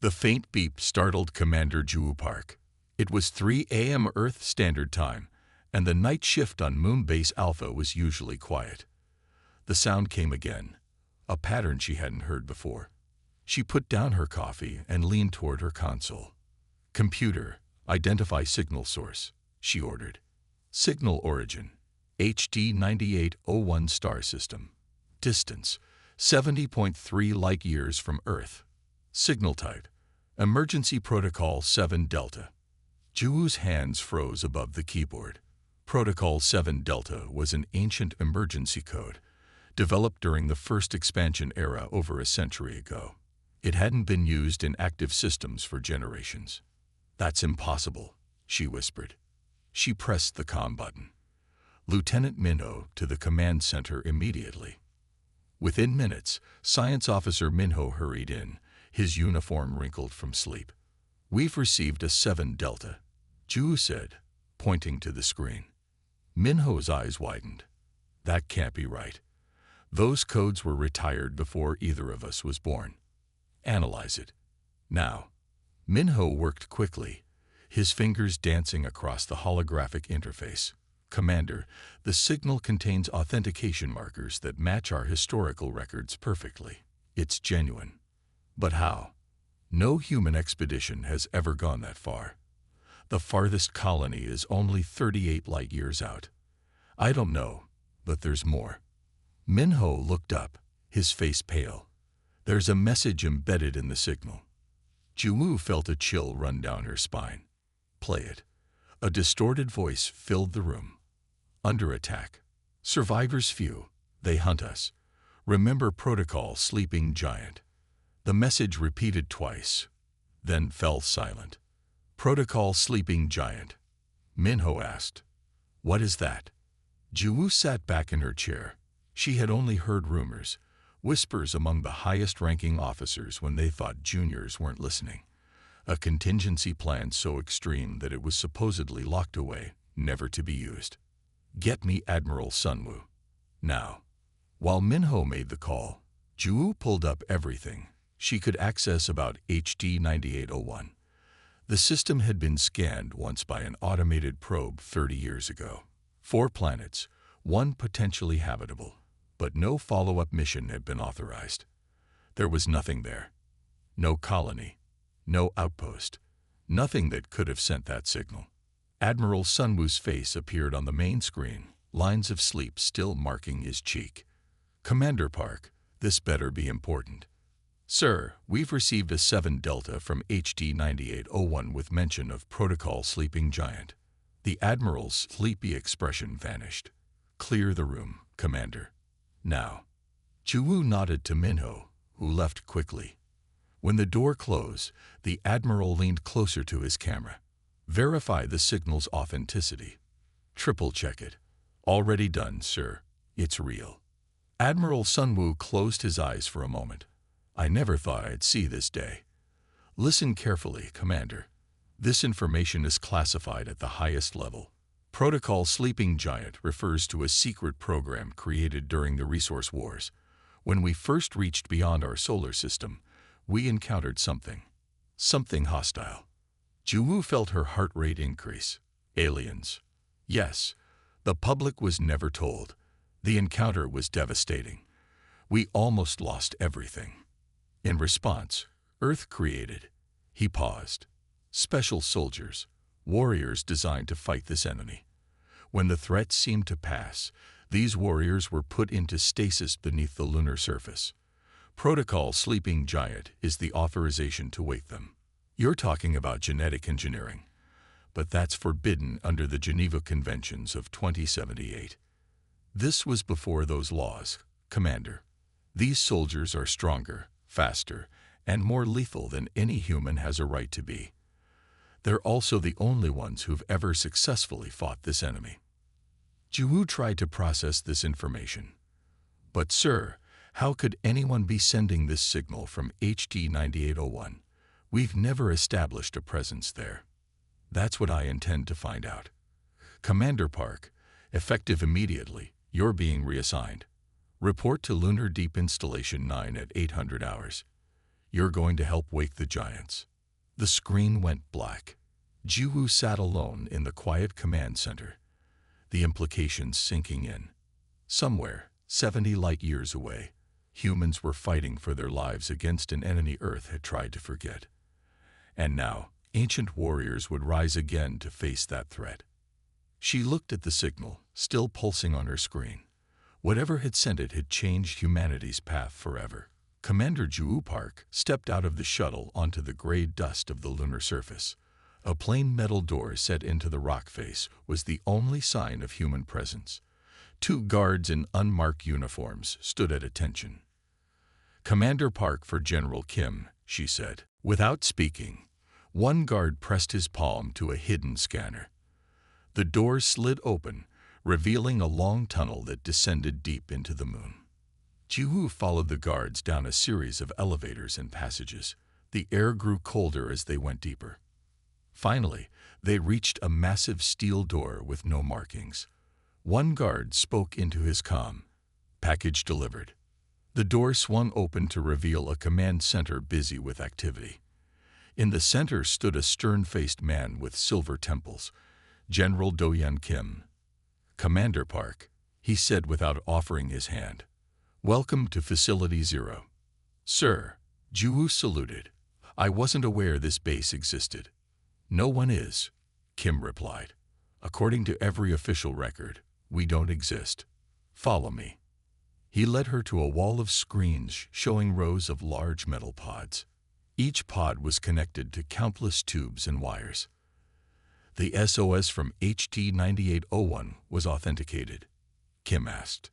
The faint beep startled Commander Juwu Park. It was 3 a.m. Earth Standard Time, and the night shift on Moonbase Alpha was usually quiet. The sound came again, a pattern she hadn't heard before. She put down her coffee and leaned toward her console. "Computer, identify signal source," she ordered. "Signal origin, HD 9801 star system. Distance, 70.3 light-years from Earth. Signal type, Emergency Protocol 7 Delta." Juwu's hands froze above the keyboard. Protocol 7 Delta was an ancient emergency code, developed during the first expansion era over a century ago. It hadn't been used in active systems for generations. "That's impossible," she whispered. She pressed the comm button. "Lieutenant Minho to the command center immediately." Within minutes, Science Officer Minho hurried in, his uniform wrinkled from sleep. "We've received a 7 Delta," Juwu said, pointing to the screen. Minho's eyes widened. "That can't be right. Those codes were retired before either of us was born. Analyze it. Now." Minho worked quickly, his fingers dancing across the holographic interface. "Commander, the signal contains authentication markers that match our historical records perfectly. It's genuine. But how? No human expedition has ever gone that far. The farthest colony is only 38 light-years out. I don't know, but there's more." Minho looked up, his face pale. "There's a message embedded in the signal." Juwu felt a chill run down her spine. "Play it." A distorted voice filled the room. "Under attack. Survivors few. They hunt us. Remember Protocol Sleeping Giant." The message repeated twice, then fell silent. "Protocol Sleeping Giant?" Minho asked. "What is that?" Juwu sat back in her chair. She had only heard rumors, whispers among the highest-ranking officers when they thought juniors weren't listening. A contingency plan so extreme that it was supposedly locked away, never to be used. "Get me Admiral Sunwoo. Now." While Minho made the call, Juwu pulled up everything she could access about HD 9801. The system had been scanned once by an automated probe 30 years ago. 4 planets, 1 potentially habitable, but no follow-up mission had been authorized. There was nothing there. No colony, no outpost, nothing that could have sent that signal. Admiral Sunwoo's face appeared on the main screen, lines of sleep still marking his cheek. "Commander Park, this better be important." "Sir, we've received a 7 Delta from HD 9801 with mention of Protocol Sleeping Giant." The Admiral's sleepy expression vanished. "Clear the room, Commander. Now." Juwu nodded to Minho, who left quickly. When the door closed, the Admiral leaned closer to his camera. "Verify the signal's authenticity. Triple-check it." "Already done, sir. It's real." Admiral Sunwoo closed his eyes for a moment. "I never thought I'd see this day." "Listen carefully, Commander. This information is classified at the highest level. Protocol Sleeping Giant refers to a secret program created during the Resource Wars. When we first reached beyond our solar system, we encountered something hostile." Juwu felt her heart rate increase. "Aliens." "Yes. The public was never told. The encounter was devastating. We almost lost everything. In response, Earth created." He paused. "Special soldiers, warriors designed to fight this enemy. When the threat seemed to pass, these warriors were put into stasis beneath the lunar surface. Protocol Sleeping Giant is the authorization to wake them. You're talking about genetic engineering, but that's forbidden under the Geneva Conventions of 2078. This was before those laws, Commander. These soldiers are stronger, faster, and more lethal than any human has a right to be. They're also the only ones who've ever successfully fought this enemy." Juwu tried to process this information. "But sir, how could anyone be sending this signal from HD 9801? We've never established a presence there." "That's what I intend to find out. Commander Park, effective immediately, you're being reassigned. Report to Lunar Deep Installation 9 at 800 hours. You're going to help wake the giants." The screen went black. Jiwoo sat alone in the quiet command center, the implications sinking in. Somewhere, 70 light-years away, humans were fighting for their lives against an enemy Earth had tried to forget. And now, ancient warriors would rise again to face that threat. She looked at the signal, still pulsing on her screen. Whatever had sent it had changed humanity's path forever. Commander Jiwoo Park stepped out of the shuttle onto the gray dust of the lunar surface. A plain metal door set into the rock face was the only sign of human presence. 2 guards in unmarked uniforms stood at attention. "Commander Park for General Kim," she said. Without speaking, one guard pressed his palm to a hidden scanner. The door slid open, revealing a long tunnel that descended deep into the moon. Jiwoo followed the guards down a series of elevators and passages. The air grew colder as they went deeper. Finally, they reached a massive steel door with no markings. One guard spoke into his comm. "Package delivered." The door swung open to reveal a command center busy with activity. In the center stood a stern-faced man with silver temples, General Do-Yeon Kim. "Commander Park," he said without offering his hand. "Welcome to Facility 0. "Sir," Jiwoo saluted. "I wasn't aware this base existed." "No one is," Kim replied. "According to every official record, we don't exist. Follow me." He led her to a wall of screens showing rows of large metal pods. Each pod was connected to countless tubes and wires. "The SOS from HT 9801 was authenticated?" Kim asked.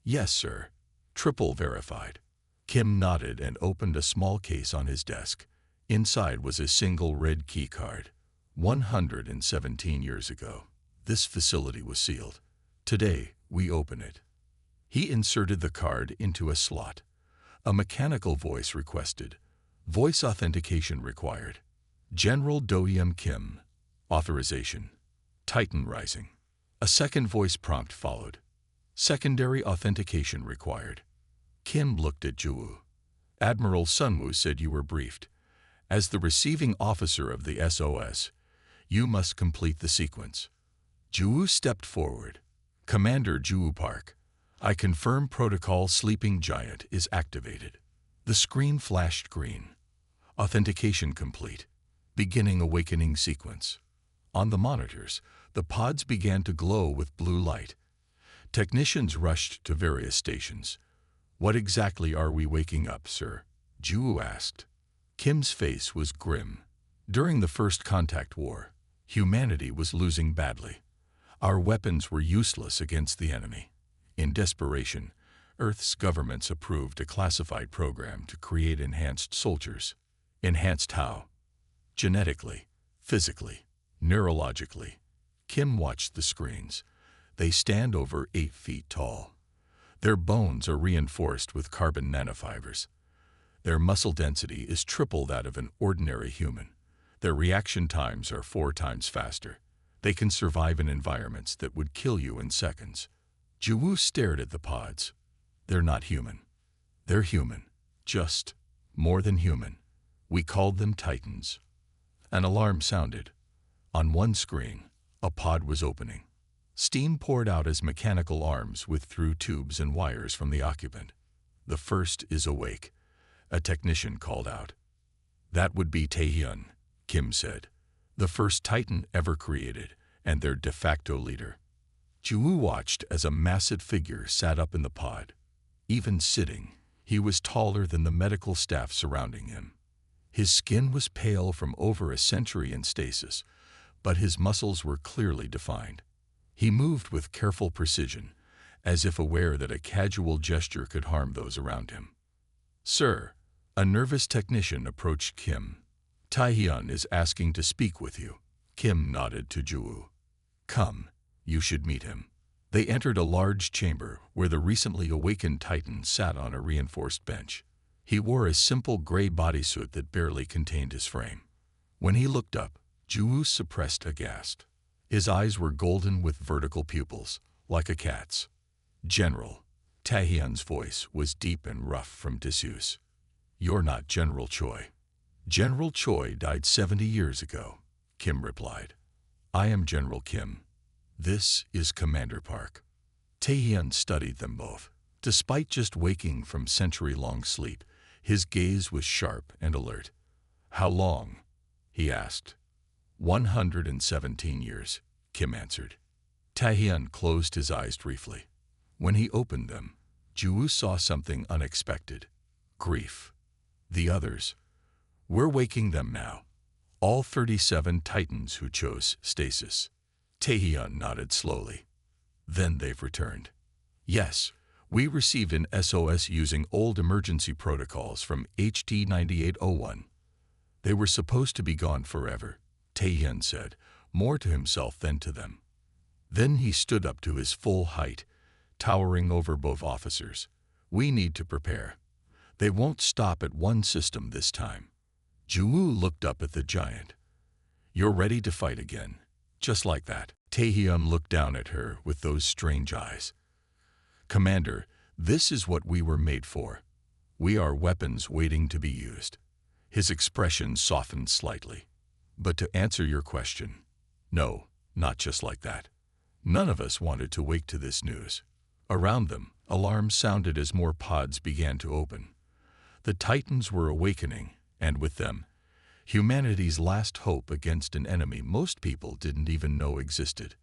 "Yes, sir. Triple verified." Kim nodded and opened a small case on his desk. Inside was a single red key card. 117 years ago, this facility was sealed. Today, we open it. He inserted the card into a slot. A mechanical voice requested. "Voice authentication required." General Do-Yeon Kim. Authorization. Titan rising. A second voice prompt followed. "Secondary authentication required." Kim looked at Jiwoo. "Admiral Sunwoo said you were briefed. As the receiving officer of the SOS, you must complete the sequence." Jiwoo stepped forward. "Commander Jiwoo Park, I confirm protocol Sleeping Giant is activated." The screen flashed green. Authentication complete. Beginning awakening sequence. On the monitors, the pods began to glow with blue light. Technicians rushed to various stations. "What exactly are we waking up, sir?" Jiwoo asked. Kim's face was grim. "During the First Contact War, humanity was losing badly. Our weapons were useless against the enemy. In desperation, Earth's governments approved a classified program to create enhanced soldiers. Enhanced how? Genetically, physically, neurologically." Kim watched the screens. They stand over 8 feet tall. Their bones are reinforced with carbon nanofibers. Their muscle density is triple that of an ordinary human. Their reaction times are 4 times faster. They can survive in environments that would kill you in seconds. Jiwoo stared at the pods. "They're not human. They're human. Just more than human. We called them Titans." An alarm sounded. On one screen, a pod was opening. Steam poured out as mechanical arms withdrew tubes and wires from the occupant. "The first is awake," a technician called out. "That would be Taehyun," Kim said. "The first Titan ever created, and their de facto leader." Jiwoo watched as a massive figure sat up in the pod. Even sitting, he was taller than the medical staff surrounding him. His skin was pale from over a century in stasis, but his muscles were clearly defined. He moved with careful precision, as if aware that a casual gesture could harm those around him. "Sir," a nervous technician approached Kim. "Taehyun is asking to speak with you." Kim nodded to Jiwoo. "Come, you should meet him." They entered a large chamber where the recently awakened Titan sat on a reinforced bench. He wore a simple gray bodysuit that barely contained his frame. When he looked up, Jiwoo suppressed a gasp. His eyes were golden with vertical pupils, like a cat's. "General," Taehyun's voice was deep and rough from disuse. "You're not General Choi." "General Choi died 70 years ago," Kim replied. "I am General Kim. This is Commander Park." Tae-hyun studied them both. Despite just waking from century-long sleep, his gaze was sharp and alert. "How long?" he asked. 117 years, Kim answered. Tae-hyun closed his eyes briefly. When he opened them, Ju-woo saw something unexpected. Grief. The others. "We're waking them now. All 37 Titans who chose stasis." Tae-hyun nodded slowly. "Then they've returned." "Yes, we received an SOS using old emergency protocols from HT 9801. They were supposed to be gone forever," Tae-hyun said, more to himself than to them. Then he stood up to his full height, towering over both officers. "We need to prepare. They won't stop at one system this time." Ju-woo looked up at the giant. "You're ready to fight again, just like that." Tae-hyun looked down at her with those strange eyes. "Commander, this is what we were made for. We are weapons waiting to be used." His expression softened slightly. "But to answer your question, no, not just like that." None of us wanted to wake to this news. Around them, alarms sounded as more pods began to open. The Titans were awakening, and with them, humanity's last hope against an enemy most people didn't even know existed.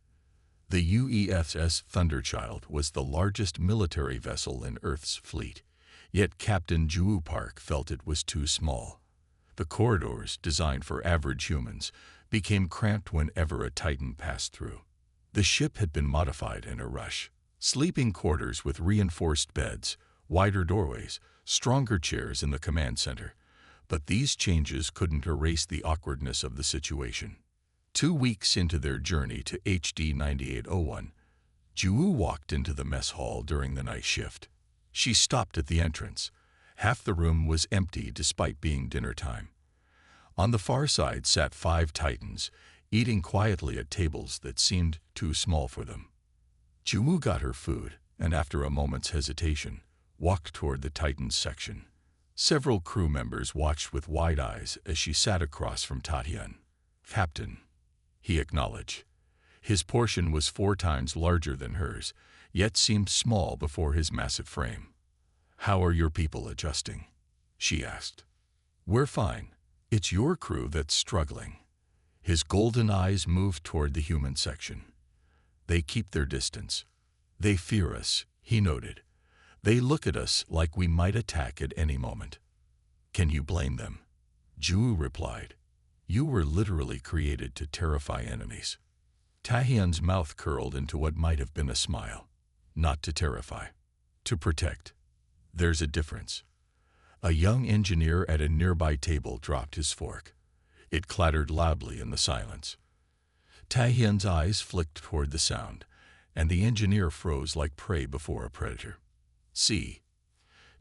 The UESS Thunderchild was the largest military vessel in Earth's fleet, yet Captain Ju-woo Park felt it was too small. The corridors, designed for average humans, became cramped whenever a Titan passed through. The ship had been modified in a rush. Sleeping quarters with reinforced beds, wider doorways, stronger chairs in the command center. But these changes couldn't erase the awkwardness of the situation. 2 weeks into their journey to HD 9801, Ju-woo walked into the mess hall during the night shift. She stopped at the entrance. Half the room was empty despite being dinner time. On the far side sat 5 Titans, eating quietly at tables that seemed too small for them. Ju-woo got her food, and after a moment's hesitation, walked toward the Titans section. Several crew members watched with wide eyes as she sat across from Tae-hyun. "Captain," he acknowledged. His portion was 4 times larger than hers, yet seemed small before his massive frame. "How are your people adjusting?" she asked. "We're fine. It's your crew that's struggling." His golden eyes moved toward the human section. "They keep their distance. They fear us," he noted. "They look at us like we might attack at any moment." "Can you blame them?" Ju replied. "You were literally created to terrify enemies." Tae-hyun's mouth curled into what might have been a smile. "Not to terrify. To protect. There's a difference." A young engineer at a nearby table dropped his fork. It clattered loudly in the silence. Tae-hyun's eyes flicked toward the sound, and the engineer froze like prey before a predator. "See,"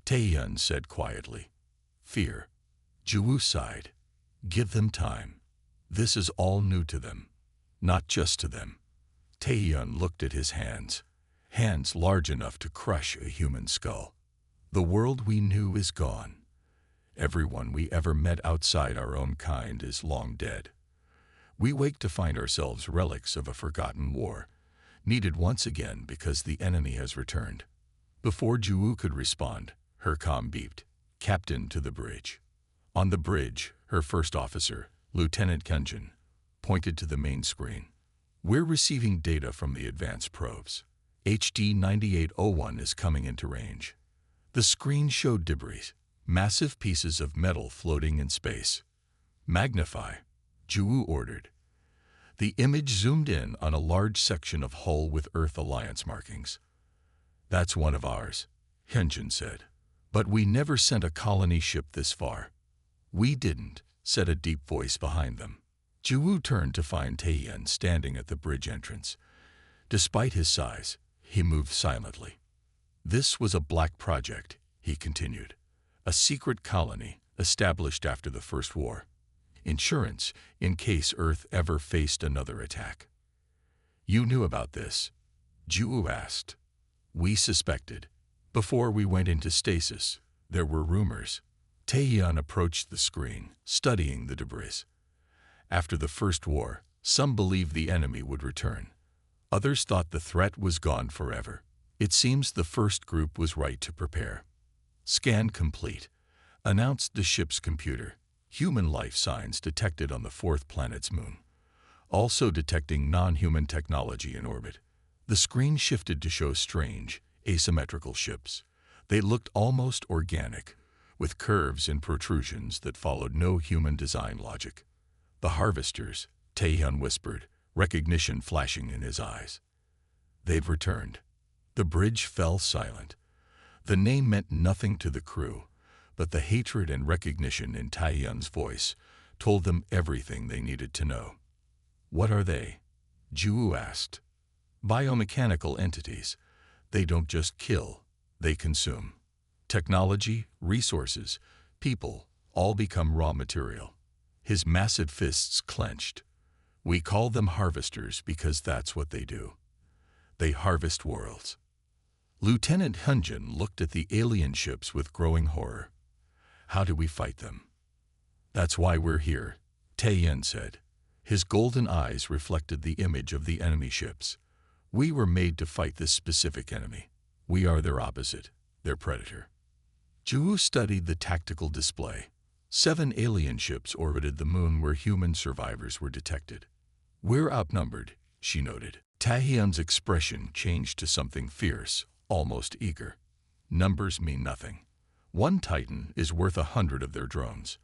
Tae-hyun said quietly. "Fear." Ju sighed. "Give them time. This is all new to them. Not just to them." Tae-hyun looked at his hands. Hands large enough to crush a human skull. "The world we knew is gone. Everyone we ever met outside our own kind is long dead. We wake to find ourselves relics of a forgotten war, needed once again because the enemy has returned." Before Ju could respond, her comm beeped. "Captain to the bridge." On the bridge, her first officer, Lieutenant Kenjin, pointed to the main screen. "We're receiving data from the advanced probes. HD 9801 is coming into range." The screen showed debris, massive pieces of metal floating in space. "Magnify," Ju ordered. The image zoomed in on a large section of hull with Earth Alliance markings. "That's one of ours," Kenjin said. "But we never sent a colony ship this far." "We didn't," said a deep voice behind them. Ju turned to find Tae-hyun standing at the bridge entrance. Despite his size, he moved silently. "This was a black project," he continued. "A secret colony established after the First War. Insurance in case Earth ever faced another attack." "You knew about this?" Ju asked. "We suspected. Before we went into stasis, there were rumors. Taeyeon approached the screen, studying the debris. After the First War, some believed the enemy would return. Others thought the threat was gone forever. It seems the first group was right to prepare. "Scan complete," announced the ship's computer. Human life signs detected on the fourth planet's moon. Also detecting non-human technology in orbit. The screen shifted to show strange, asymmetrical ships. They looked almost organic, with curves and protrusions that followed no human design logic. "The harvesters," Taehyun whispered, recognition flashing in his eyes. "They've returned." The bridge fell silent. The name meant nothing to the crew, but the hatred and recognition in Taehyun's voice told them everything they needed to know. "What are they?" Ju asked. "Biomechanical entities. They don't just kill, they consume. Technology, resources, people, all become raw material." His massive fists clenched. "We call them harvesters because that's what they do. They harvest worlds." Lieutenant Hunjin looked at the alien ships with growing horror. "How do we fight them?" "That's why we're here," Taeyeon said. His golden eyes reflected the image of the enemy ships. "We were made to fight this specific enemy. We are their opposite, their predator." Ju studied the tactical display. 7 alien ships orbited the moon where human survivors were detected. "We're outnumbered," she noted. Taehyun's expression changed to something fierce, almost eager. "Numbers mean nothing. One Titan is worth 100 of their drones."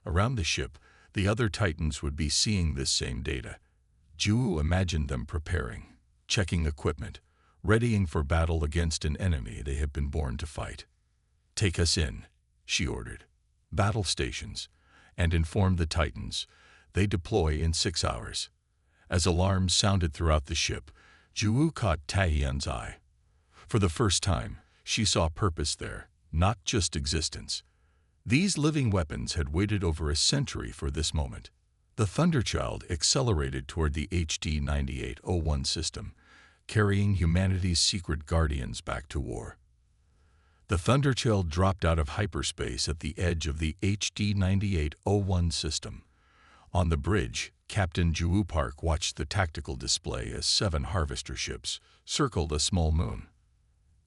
Around the ship, the other Titans would be seeing this same data. Ju imagined them preparing, checking equipment, readying for battle against an enemy they had been born to fight. "Take us in," she ordered. "Battle stations," and informed the Titans. "They deploy in 6 hours." As alarms sounded throughout the ship, Ju caught Taehyun's eye. For the first time, she saw purpose there, not just existence. These living weapons had waited over a century for this moment. The Thunderchild accelerated toward the HD 9801 system, carrying humanity's secret guardians back to war. The Thunderchild dropped out of hyperspace at the edge of the HD 9801 system. On the bridge, Captain Ju Park watched the tactical display as 7 harvester ships circled a small moon.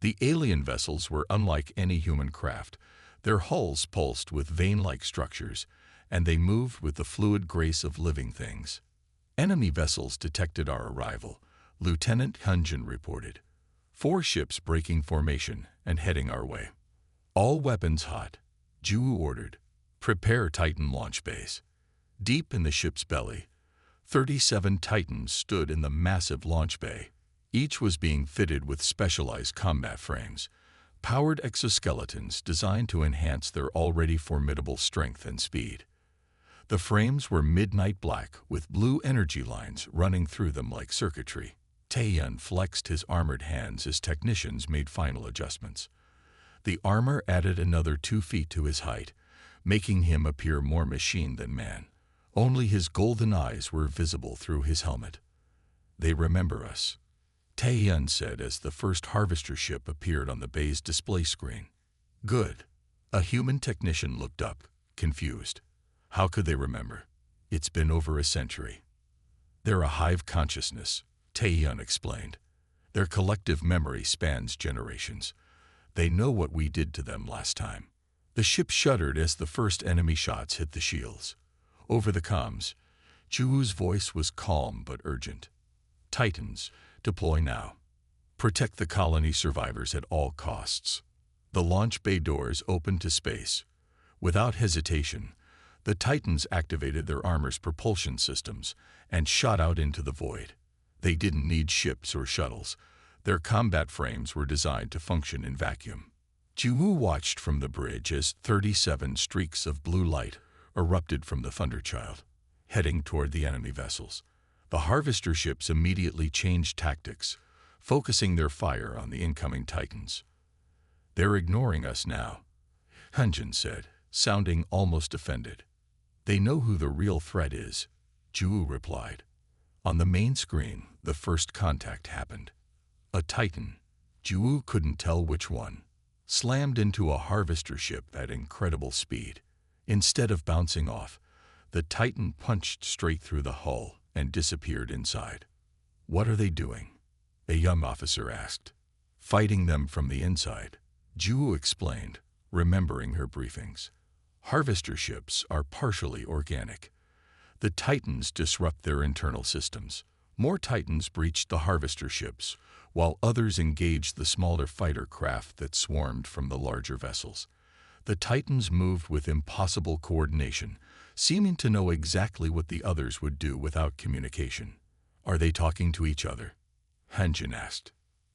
The alien vessels were unlike any human craft. Their hulls pulsed with vein-like structures, and they moved with the fluid grace of living things. "Enemy vessels detected our arrival," Lieutenant Hunjin reported. 4 ships breaking formation and heading our way. "All weapons hot," Ju ordered. "Prepare Titan launch base." Deep in the ship's belly, 37 Titans stood in the massive launch bay. Each was being fitted with specialized combat frames, powered exoskeletons designed to enhance their already formidable strength and speed. The frames were midnight black with blue energy lines running through them like circuitry. Taeyeon flexed his armored hands as technicians made final adjustments. The armor added another 2 feet to his height, making him appear more machine than man. Only his golden eyes were visible through his helmet. "They remember us," Taeyeon said as the first harvester ship appeared on the bay's display screen. "Good." A human technician looked up, confused. "How could they remember? It's been over a century." "They're a hive consciousness," Taeyeon explained. "Their collective memory spans generations. They know what we did to them last time." The ship shuddered as the first enemy shots hit the shields. Over the comms, Ju's voice was calm but urgent. "Titans, deploy now. Protect the colony survivors at all costs." The launch bay doors opened to space. Without hesitation, the Titans activated their armor's propulsion systems and shot out into the void. They didn't need ships or shuttles. Their combat frames were designed to function in vacuum. Ju watched from the bridge as 37 streaks of blue light erupted from the Thunderchild, heading toward the enemy vessels. The harvester ships immediately changed tactics, focusing their fire on the incoming Titans. "They're ignoring us now," Hunjin said, sounding almost offended. "They know who the real threat is," Ju replied. On the main screen, the first contact happened. A Titan, Ju couldn't tell which one, slammed into a harvester ship at incredible speed. Instead of bouncing off, the Titan punched straight through the hull and disappeared inside. "What are they doing?" a young officer asked. "Fighting them from the inside," Ju explained, remembering her briefings. "Harvester ships are partially organic. The Titans disrupt their internal systems. More Titans breached the harvester ships, while others engaged the smaller fighter craft that swarmed from the larger vessels. The Titans moved with impossible coordination, seeming to know exactly what the others would do without communication. "Are they talking to each other?" Hanjin asked.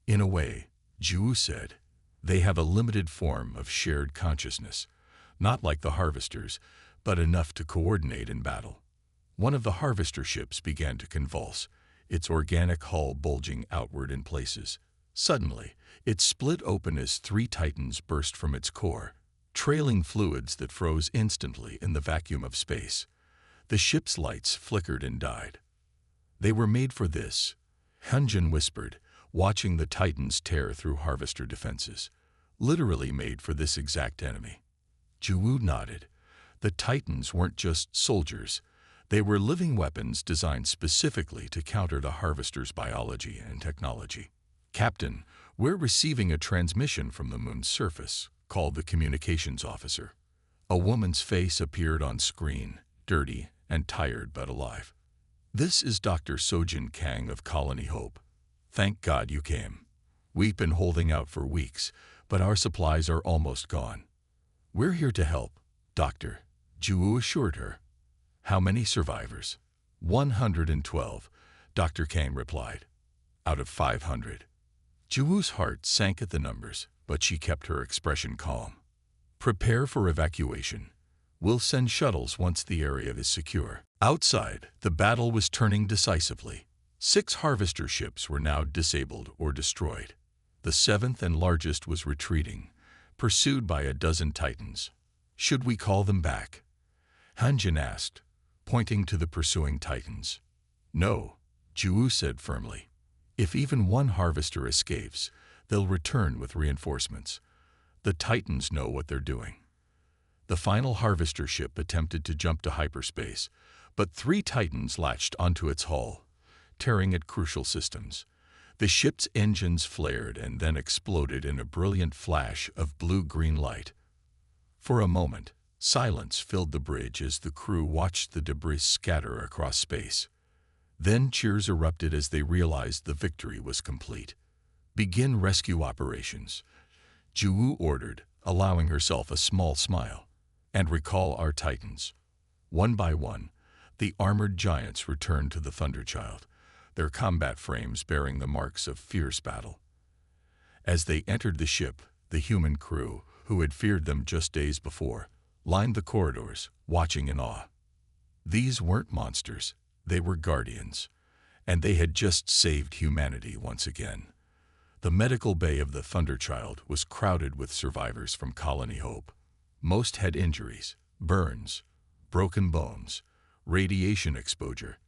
"In a way," Ju said. "They have a limited form of shared consciousness, not like the harvesters, but enough to coordinate in battle." One of the harvester ships began to convulse, its organic hull bulging outward in places. Suddenly, it split open as 3 Titans burst from its core, trailing fluids that froze instantly in the vacuum of space. The ship's lights flickered and died. "They were made for this," Hyunjin whispered, watching the Titans tear through harvester defenses. "Literally made for this exact enemy." Ju nodded. The Titans weren't just soldiers. They were living weapons designed specifically to counter the harvesters' biology and technology. "Captain, we're receiving a transmission from the moon's surface," called the communications officer. A woman's face appeared on screen, dirty and tired but alive. "This is Dr. Sojin Kang of Colony Hope. Thank God you came. We've been holding out for weeks, but our supplies are almost gone." "We're here to help, Doctor," Ju assured her. "How many survivors?" 112, Dr. Kang replied. "Out of 500. Juwoo's heart sank at the numbers, but she kept her expression calm. "Prepare for evacuation. We'll send shuttles once the area is secure." Outside, the battle was turning decisively. 6 harvester ships were now disabled or destroyed. The 7th and largest was retreating, pursued by a dozen Titans. "Should we call them back?" Hanjin asked, pointing to the pursuing Titans. "No," Ju said firmly. "If even one harvester escapes, they'll return with reinforcements. The Titans know what they're doing." The final harvester ship attempted to jump to hyperspace, but 3 Titans latched onto its hull, tearing at crucial systems. The ship's engines flared and then exploded in a brilliant flash of blue-green light. For a moment, silence filled the bridge as the crew watched the debris scatter across space. Then cheers erupted as they realized the victory was complete. "Begin rescue operations," Ju ordered, allowing herself a small smile. "And recall our Titans." One by one, the armored giants returned to the Thunderchild, their combat frames bearing the marks of fierce battle. As they entered the ship, the human crew, who had feared them just days before, lined the corridors, watching in awe. These weren't monsters, they were guardians, and they had just saved humanity once again. The medical bay of the Thunderchild was crowded with survivors from Colony Hope. Most had injuries, burns, broken bones, radiation exposure.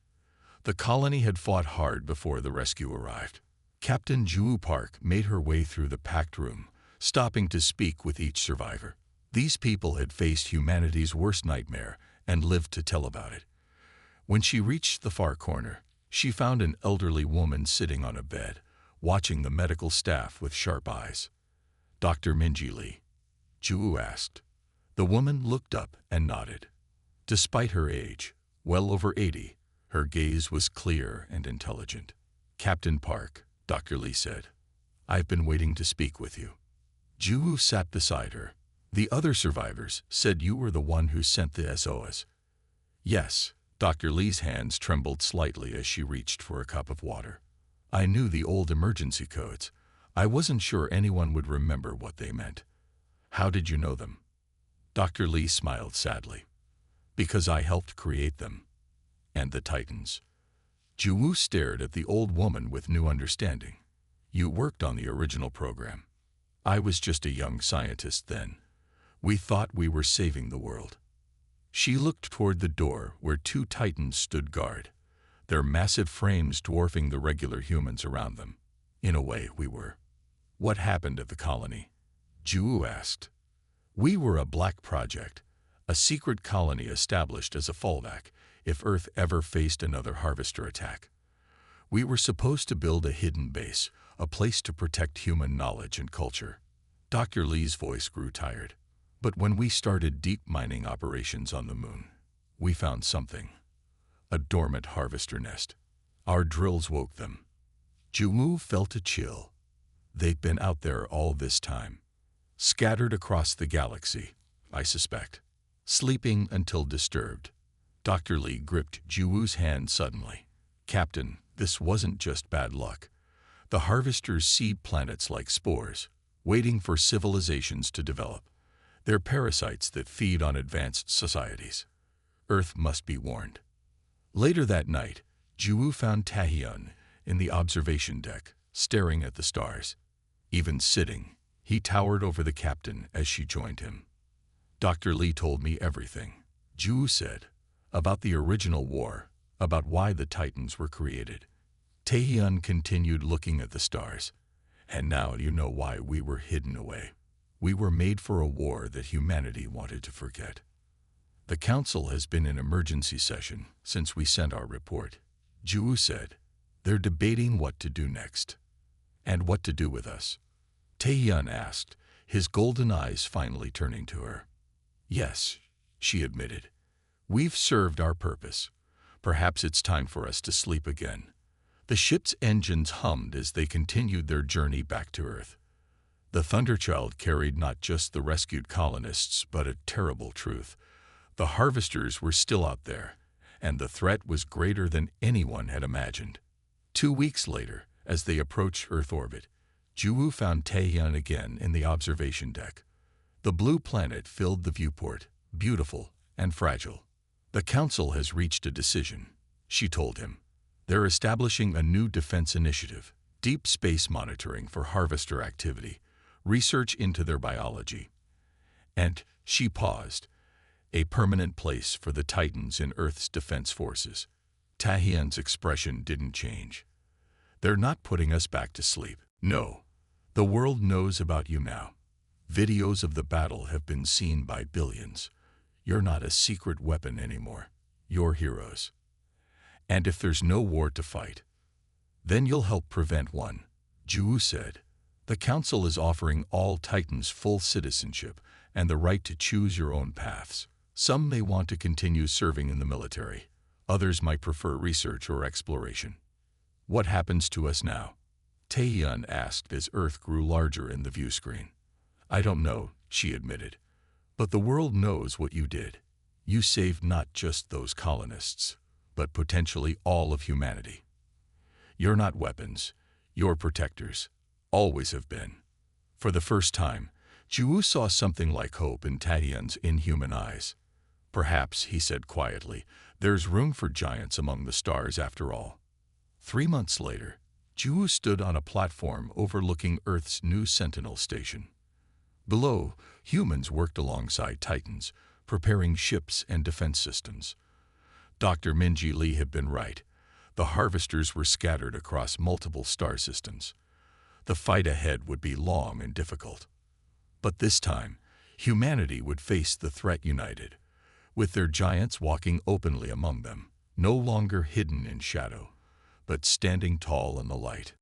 The colony had fought hard before the rescue arrived. Captain Ju Park made her way through the packed room, stopping to speak with each survivor. These people had faced humanity's worst nightmare and lived to tell about it. When she reached the far corner, she found an elderly woman sitting on a bed, watching the medical staff with sharp eyes. "Dr. Minji Lee?" Ju asked. The woman looked up and nodded. Despite her age, well over 80, her gaze was clear and intelligent. "Captain Park," Dr. Lee said, "I've been waiting to speak with you." Ju sat beside her. "The other survivors said you were the one who sent the SOS." "Yes." Dr. Lee's hands trembled slightly as she reached for a cup of water. "I knew the old emergency codes. I wasn't sure anyone would remember what they meant." "How did you know them?" Dr. Lee smiled sadly. "Because I helped create them. And the Titans." Ju stared at the old woman with new understanding. "You worked on the original program. I was just a young scientist then. We thought we were saving the world." She looked toward the door where 2 Titans stood guard, their massive frames dwarfing the regular humans around them. "In a way, we were." "What happened at the colony?" Ju asked. "We were a black project, a secret colony established as a fallback if Earth ever faced another harvester attack. We were supposed to build a hidden base, a place to protect human knowledge and culture. Dr. Lee's voice grew tired. But when we started deep mining operations on the moon, we found something. A dormant harvester nest. Our drills woke them. Juwu felt a chill. They'd been out there all this time. Scattered across the galaxy, I suspect. Sleeping until disturbed. Dr. Lee gripped Juwu's hand suddenly. Captain, this wasn't just bad luck. The harvesters seed planets like spores, waiting for civilizations to develop. They're parasites that feed on advanced societies. Earth must be warned. Later that night, Juwu found Taehyun in the observation deck, staring at the stars. Even sitting, he towered over the captain as she joined him. Dr. Lee told me everything, Juwu said, about the original war, about why the Titans were created. Taehyun continued looking at the stars. And now you know why we were hidden away. We were made for a war that humanity wanted to forget. The council has been in emergency session since we sent our report, Juwu said. They're debating what to do next. And what to do with us? Taehyun asked, his golden eyes finally turning to her. Yes, she admitted. We've served our purpose. Perhaps it's time for us to sleep again. The ship's engines hummed as they continued their journey back to Earth. The Thunderchild carried not just the rescued colonists, but a terrible truth. The harvesters were still out there, and the threat was greater than anyone had imagined. 2 weeks later, as they approached Earth orbit, Juwu found Taehyun again in the observation deck. The blue planet filled the viewport, beautiful and fragile. The council has reached a decision, she told him. They're establishing a new defense initiative, deep space monitoring for harvester activity, research into their biology. And, she paused, a permanent place for the Titans in Earth's defense forces. Taehyun's expression didn't change. They're not putting us back to sleep. No. The world knows about you now. Videos of the battle have been seen by billions. You're not a secret weapon anymore. You're heroes. And if there's no war to fight, then you'll help prevent one, Juwu said. The council is offering all Titans full citizenship and the right to choose your own paths. Some may want to continue serving in the military. Others might prefer research or exploration. What happens to us now? Taehyun asked as Earth grew larger in the view screen. I don't know, she admitted. But the world knows what you did. You saved not just those colonists, but potentially all of humanity. You're not weapons. You're protectors. Always have been. For the first time, Juwu saw something like hope in Taehyun's inhuman eyes. Perhaps, he said quietly, there's room for giants among the stars after all. 3 months later, Juwu stood on a platform overlooking Earth's new Sentinel station. Below, humans worked alongside Titans, preparing ships and defense systems. Dr. Minji Lee had been right. The harvesters were scattered across multiple star systems. The fight ahead would be long and difficult. But this time, humanity would face the threat united, with their giants walking openly among them, no longer hidden in shadow, but standing tall in the light.